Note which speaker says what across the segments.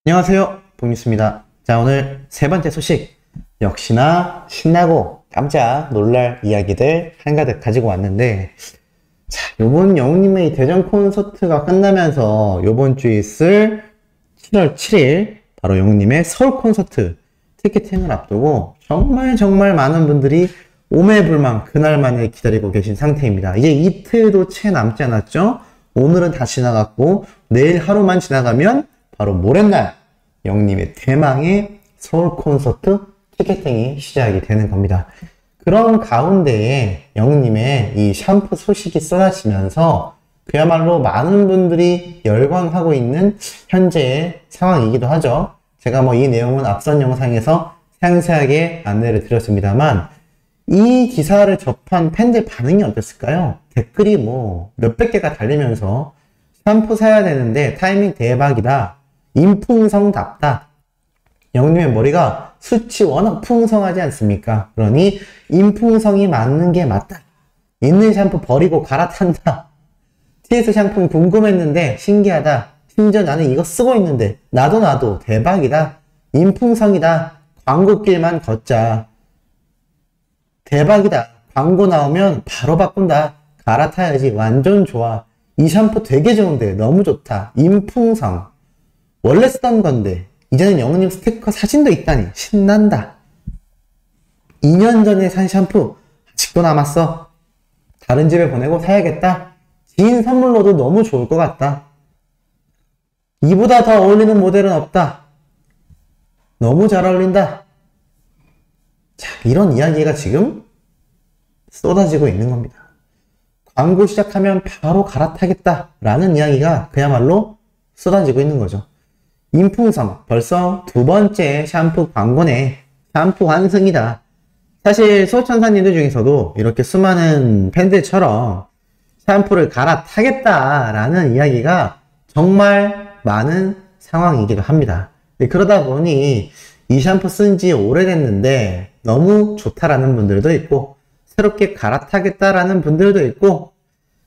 Speaker 1: 안녕하세요, 봉유스입니다. 자, 오늘 세 번째 소식. 역시나 신나고 깜짝 놀랄 이야기들 한가득 가지고 왔는데, 자, 요번 영웅님의 대전 콘서트가 끝나면서 요번 주에 있을 7월 7일 바로 영웅님의 서울 콘서트 티켓팅을 앞두고 정말 많은 분들이 오매불망 그날만을 기다리고 계신 상태입니다. 이제 이틀도 채 남지 않았죠? 오늘은 다 지나갔고 내일 하루만 지나가면 바로 모레날 영웅님의 대망의 서울 콘서트 티켓팅이 시작이 되는 겁니다. 그런 가운데에 영웅님의 이 샴푸 소식이 쏟아지면서 그야말로 많은 분들이 열광하고 있는 현재의 상황이기도 하죠. 제가 이 내용은 앞선 영상에서 상세하게 안내를 드렸습니다만 이 기사를 접한 팬들 반응이 어땠을까요? 댓글이 몇백 개가 달리면서 샴푸 사야 되는데 타이밍 대박이다. 인풍성답다. 영웅님의 머리가 숱이 워낙 풍성하지 않습니까? 그러니 인풍성이 맞는 게 맞다. 있는 샴푸 버리고 갈아탄다. TS 샴푸 궁금했는데 신기하다. 심지어 나는 이거 쓰고 있는데 나도 대박이다. 인풍성이다. 광고길만 걷자. 대박이다. 광고 나오면 바로 바꾼다. 갈아타야지. 완전 좋아. 이 샴푸 되게 좋은데 너무 좋다. 인풍성. 원래 쓰던 건데 이제는 영웅님 스티커 사진도 있다니 신난다. 2년 전에 산 샴푸 아직도 남았어. 다른 집에 보내고 사야겠다. 지인 선물로도 너무 좋을 것 같다. 이보다 더 어울리는 모델은 없다. 너무 잘 어울린다. 자, 이런 이야기가 지금 쏟아지고 있는 겁니다. 광고 시작하면 바로 갈아타겠다 라는 이야기가 그야말로 쏟아지고 있는 거죠. 인풍성, 벌써 두 번째 샴푸 광고네. 샴푸 환승이다. 사실 수호천사님들 중에서도 이렇게 수많은 팬들처럼 샴푸를 갈아타겠다라는 이야기가 정말 많은 상황이기도 합니다. 그러다 보니 이 샴푸 쓴 지 오래됐는데 너무 좋다라는 분들도 있고 새롭게 갈아타겠다라는 분들도 있고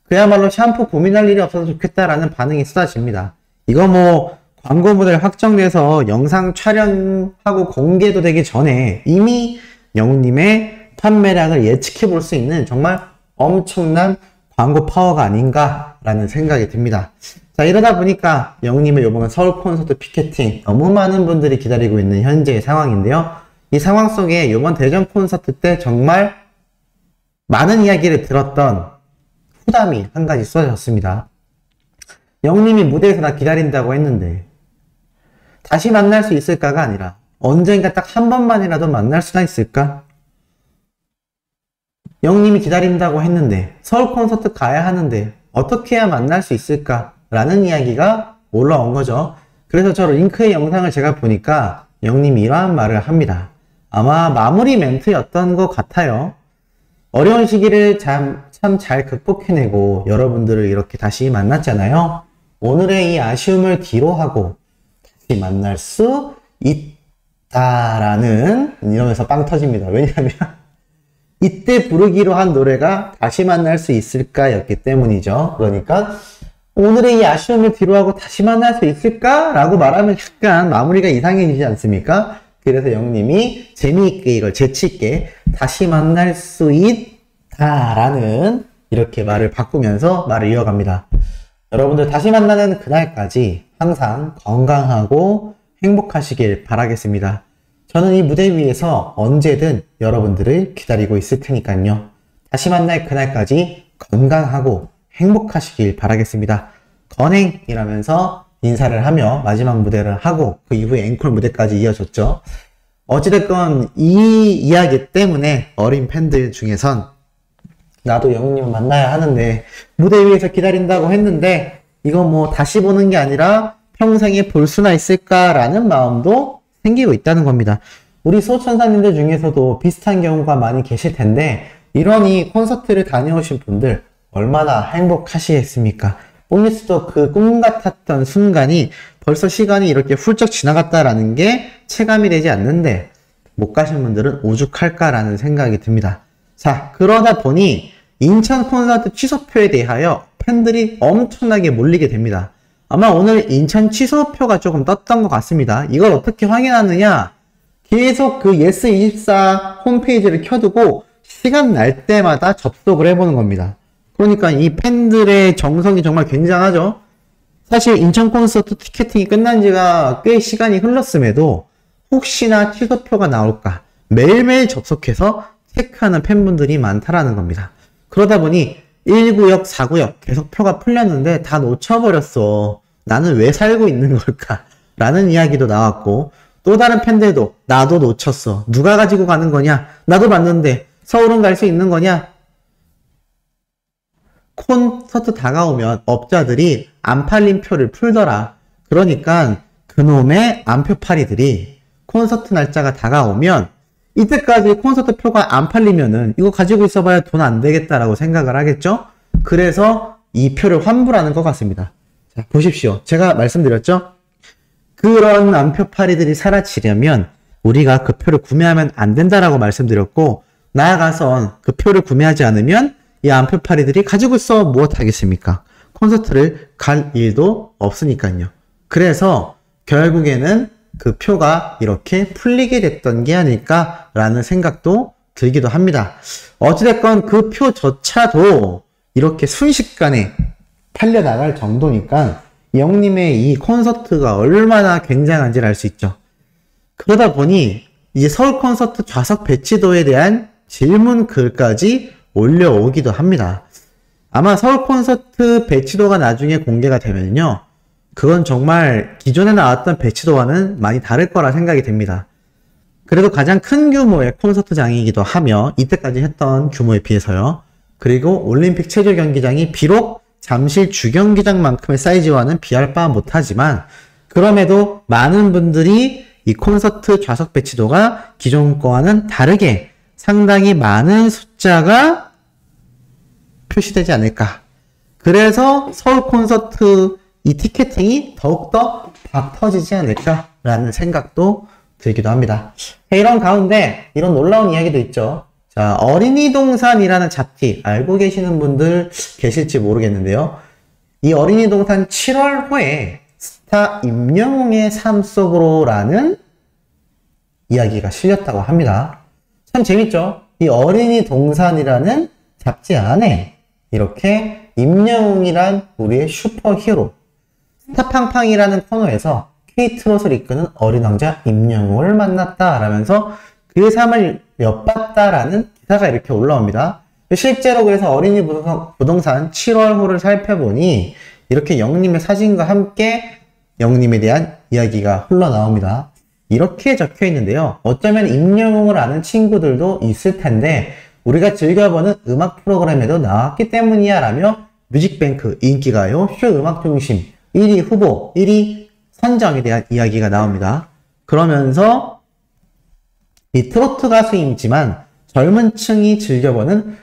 Speaker 1: 그야말로 샴푸 고민할 일이 없어서 좋겠다라는 반응이 쏟아집니다. 이거 광고 모델 확정돼서 영상 촬영하고 공개도 되기 전에 이미 영웅님의 판매량을 예측해 볼 수 있는 정말 엄청난 광고 파워가 아닌가라는 생각이 듭니다. 자, 이러다 보니까 영웅님의 이번 서울 콘서트 피켓팅 너무 많은 분들이 기다리고 있는 현재의 상황인데요. 이 상황 속에 이번 대전 콘서트 때 정말 많은 이야기를 들었던 후담이 한 가지 쏟아졌습니다. 영웅님이 무대에서 나 기다린다고 했는데 다시 만날 수 있을까가 아니라 언젠가 딱 한 번만이라도 만날 수나 있을까? 영웅님이 기다린다고 했는데 서울 콘서트 가야 하는데 어떻게 해야 만날 수 있을까? 라는 이야기가 올라온 거죠. 그래서 저 링크의 영상을 제가 보니까 영웅님이 이러한 말을 합니다. 아마 마무리 멘트였던 것 같아요. 어려운 시기를 참 잘 극복해내고 여러분들을 이렇게 다시 만났잖아요. 오늘의 이 아쉬움을 뒤로하고 다시 만날 수 있다라는 이러면서 빵 터집니다. 왜냐하면 이때 부르기로 한 노래가 다시 만날 수 있을까 였기 때문이죠. 그러니까 오늘의 이 아쉬움을 뒤로하고 다시 만날 수 있을까? 라고 말하면 약간 마무리가 이상해지지 않습니까? 그래서 영님이 재미있게 이걸 재치있게 다시 만날 수 있다라는 이렇게 말을 바꾸면서 말을 이어갑니다. 여러분들 다시 만나는 그날까지 항상 건강하고 행복하시길 바라겠습니다. 저는 이 무대 위에서 언제든 여러분들을 기다리고 있을 테니까요. 다시 만날 그날까지 건강하고 행복하시길 바라겠습니다. 건행이라면서 인사를 하며 마지막 무대를 하고 그 이후에 앵콜 무대까지 이어졌죠. 어찌됐건 이 이야기 때문에 어린 팬들 중에선 나도 영웅님을 만나야 하는데 무대 위에서 기다린다고 했는데 이거 다시 보는 게 아니라 평생에 볼 수나 있을까라는 마음도 생기고 있다는 겁니다. 우리 수호천사님들 중에서도 비슷한 경우가 많이 계실 텐데 이러니 콘서트를 다녀오신 분들 얼마나 행복하시겠습니까? 뽕리스도 그 꿈 같았던 순간이 벌써 시간이 이렇게 훌쩍 지나갔다라는 게 체감이 되지 않는데 못 가신 분들은 오죽할까라는 생각이 듭니다. 자, 그러다 보니 인천 콘서트 취소표에 대하여 팬들이 엄청나게 몰리게 됩니다. 아마 오늘 인천 취소표가 조금 떴던 것 같습니다. 이걸 어떻게 확인하느냐? 계속 그 예스24 홈페이지를 켜두고 시간 날 때마다 접속을 해보는 겁니다. 그러니까 이 팬들의 정성이 정말 굉장하죠. 사실 인천 콘서트 티켓팅이 끝난 지가 꽤 시간이 흘렀음에도 혹시나 취소표가 나올까 매일매일 접속해서 체크하는 팬분들이 많다라는 겁니다. 그러다 보니 1구역, 4구역 계속 표가 풀렸는데 다 놓쳐버렸어. 나는 왜 살고 있는 걸까? 라는 이야기도 나왔고, 또 다른 팬들도 나도 놓쳤어. 누가 가지고 가는 거냐? 나도 봤는데 서울은 갈 수 있는 거냐? 콘서트 다가오면 업자들이 안 팔린 표를 풀더라. 그러니까 그놈의 안표팔이들이 콘서트 날짜가 다가오면 이때까지 콘서트 표가 안 팔리면은 이거 가지고 있어봐야 돈 안 되겠다라고 생각을 하겠죠? 그래서 이 표를 환불하는 것 같습니다. 자, 보십시오. 제가 말씀드렸죠? 그런 안표팔이들이 사라지려면 우리가 그 표를 구매하면 안 된다라고 말씀드렸고, 나아가선 그 표를 구매하지 않으면 이 안표팔이들이 가지고 있어 무엇 하겠습니까? 콘서트를 갈 일도 없으니까요. 그래서 결국에는 그 표가 이렇게 풀리게 됐던 게 아닐까라는 생각도 들기도 합니다. 어찌됐건 그 표조차도 이렇게 순식간에 팔려나갈 정도니까 영님의 이 콘서트가 얼마나 굉장한지를 알 수 있죠. 그러다 보니 이제 서울 콘서트 좌석 배치도에 대한 질문 글까지 올려오기도 합니다. 아마 서울 콘서트 배치도가 나중에 공개가 되면요, 그건 정말 기존에 나왔던 배치도와는 많이 다를 거라 생각이 됩니다. 그래도 가장 큰 규모의 콘서트장이기도 하며 이때까지 했던 규모에 비해서요. 그리고 올림픽 체조 경기장이 비록 잠실 주경기장만큼의 사이즈와는 비할 바 못하지만, 그럼에도 많은 분들이 이 콘서트 좌석 배치도가 기존 거와는 다르게 상당히 많은 숫자가 표시되지 않을까. 그래서 서울 콘서트 이 티켓팅이 더욱더 박 터지지 않을까라는 생각도 들기도 합니다. 이런 가운데 이런 놀라운 이야기도 있죠. 자, 어린이 동산이라는 잡지 알고 계시는 분들 계실지 모르겠는데요. 이 어린이 동산 7월호에 스타 임영웅의 삶 속으로라는 이야기가 실렸다고 합니다. 참 재밌죠? 이 어린이 동산이라는 잡지 안에 이렇게 임영웅이란 우리의 슈퍼히어로, 스타팡팡이라는 코너에서 K트롯을 이끄는 어린 왕자 임영웅을 만났다 라면서 그의 삶을 엿봤다라는 기사가 이렇게 올라옵니다. 실제로 그래서 어린이 부동산 7월호를 살펴보니 이렇게 영님의 사진과 함께 영님에 대한 이야기가 흘러나옵니다. 이렇게 적혀 있는데요. 어쩌면 임영웅을 아는 친구들도 있을 텐데 우리가 즐겨보는 음악 프로그램에도 나왔기 때문이야 라며 뮤직뱅크 인기가요 쇼 음악중심 1위 후보 1위 선정에 대한 이야기가 나옵니다. 그러면서 이 트로트 가수이지만 젊은 층이 즐겨보는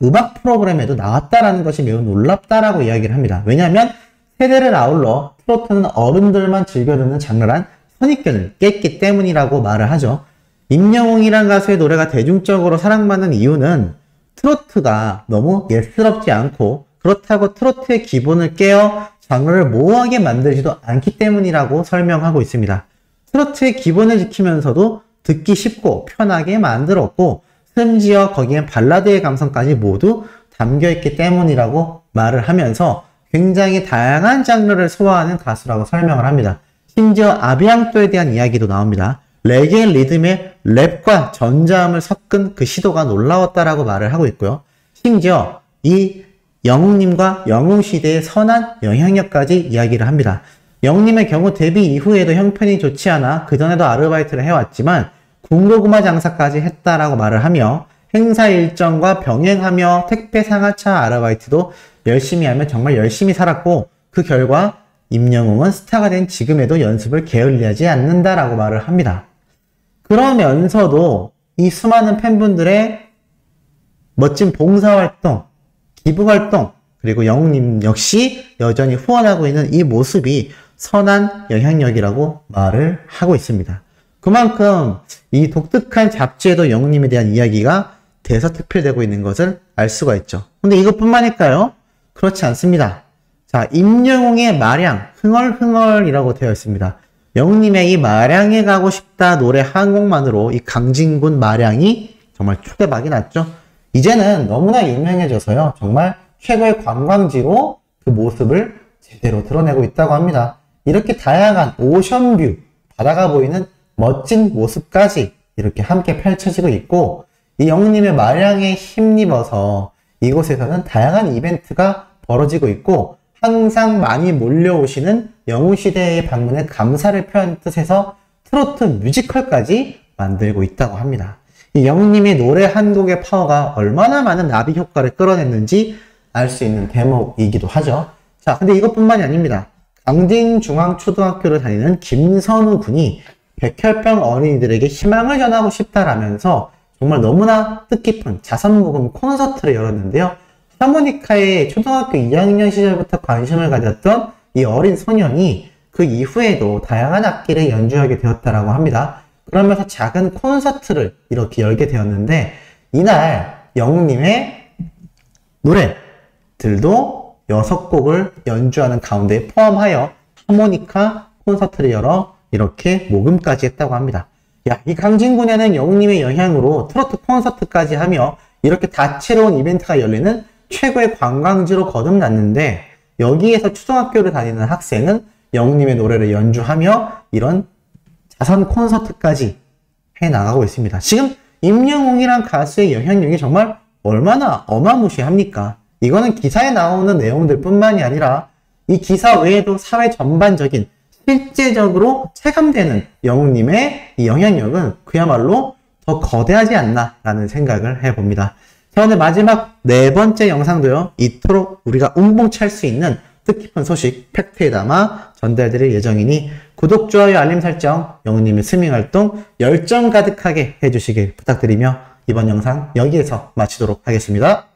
Speaker 1: 음악 프로그램에도 나왔다라는 것이 매우 놀랍다라고 이야기를 합니다. 왜냐하면 세대를 아울러 트로트는 어른들만 즐겨 듣는 장르란 선입견을 깼기 때문이라고 말을 하죠. 임영웅이란 가수의 노래가 대중적으로 사랑받는 이유는 트로트가 너무 예스럽지 않고 그렇다고 트로트의 기본을 깨어 장르를 모호하게 만들지도 않기 때문이라고 설명하고 있습니다. 트로트의 기본을 지키면서도 듣기 쉽고 편하게 만들었고 심지어 거기엔 발라드의 감성까지 모두 담겨있기 때문이라고 말을 하면서 굉장히 다양한 장르를 소화하는 가수라고 설명을 합니다. 심지어 아비앙토에 대한 이야기도 나옵니다. 레게 리듬의 랩과 전자음을 섞은 그 시도가 놀라웠다라고 말을 하고 있고요. 심지어 이 영웅님과 영웅시대의 선한 영향력까지 이야기를 합니다. 영웅님의 경우 데뷔 이후에도 형편이 좋지 않아 그전에도 아르바이트를 해왔지만 군고구마 장사까지 했다라고 말을 하며 행사 일정과 병행하며 택배 상하차 아르바이트도 열심히 하며 정말 열심히 살았고 그 결과 임영웅은 스타가 된 지금에도 연습을 게을리하지 않는다라고 말을 합니다. 그러면서도 이 수많은 팬분들의 멋진 봉사활동, 기부활동, 그리고 영웅님 역시 여전히 후원하고 있는 이 모습이 선한 영향력이라고 말을 하고 있습니다. 그만큼 이 독특한 잡지에도 영웅님에 대한 이야기가 대서특필되고 있는 것을 알 수가 있죠. 근데 이것뿐만일까요? 그렇지 않습니다. 자, 임영웅의 마량, 흥얼흥얼이라고 되어 있습니다. 영웅님의 이 마량에 가고 싶다 노래 한 곡만으로 이 강진군 마량이 정말 초대박이 났죠. 이제는 너무나 유명해져서요. 정말 최고의 관광지로 그 모습을 제대로 드러내고 있다고 합니다. 이렇게 다양한 오션뷰, 바다가 보이는 멋진 모습까지 이렇게 함께 펼쳐지고 있고, 이 영웅님의 마량에 힘입어서 이곳에서는 다양한 이벤트가 벌어지고 있고, 항상 많이 몰려오시는 영웅시대의 방문에 감사를 표한 뜻에서 트로트 뮤지컬까지 만들고 있다고 합니다. 이 영웅님의 노래 한 곡의 파워가 얼마나 많은 나비 효과를 끌어냈는지 알 수 있는 대목이기도 하죠. 자, 근데 이것뿐만이 아닙니다. 강진중앙초등학교를 다니는 김선우 군이 백혈병 어린이들에게 희망을 전하고 싶다라면서 정말 너무나 뜻깊은 자선모금 콘서트를 열었는데요. 하모니카에 초등학교 2학년 시절부터 관심을 가졌던 이 어린 소년이 그 이후에도 다양한 악기를 연주하게 되었다라고 합니다. 그러면서 작은 콘서트를 이렇게 열게 되었는데, 이날 영웅님의 노래들도 6곡을 연주하는 가운데 포함하여 하모니카 콘서트를 열어 이렇게 모금까지 했다고 합니다. 야, 이 강진군에는 영웅님의 영향으로 트로트 콘서트까지 하며 이렇게 다채로운 이벤트가 열리는 최고의 관광지로 거듭났는데, 여기에서 초등학교를 다니는 학생은 영웅님의 노래를 연주하며 이런 자선 콘서트까지 해나가고 있습니다. 지금 임영웅이란 가수의 영향력이 정말 얼마나 어마무시합니까? 이거는 기사에 나오는 내용들 뿐만이 아니라 이 기사 외에도 사회 전반적인 실제적으로 체감되는 영웅님의 이 영향력은 그야말로 더 거대하지 않나 라는 생각을 해봅니다. 자, 오늘 마지막 4번째 영상도요, 이토록 우리가 웅봉찰 수 있는 뜻깊은 소식 팩트에 담아 전달드릴 예정이니 구독, 좋아요, 알림 설정, 영웅님의 스밍활동 열정 가득하게 해주시길 부탁드리며 이번 영상 여기에서 마치도록 하겠습니다.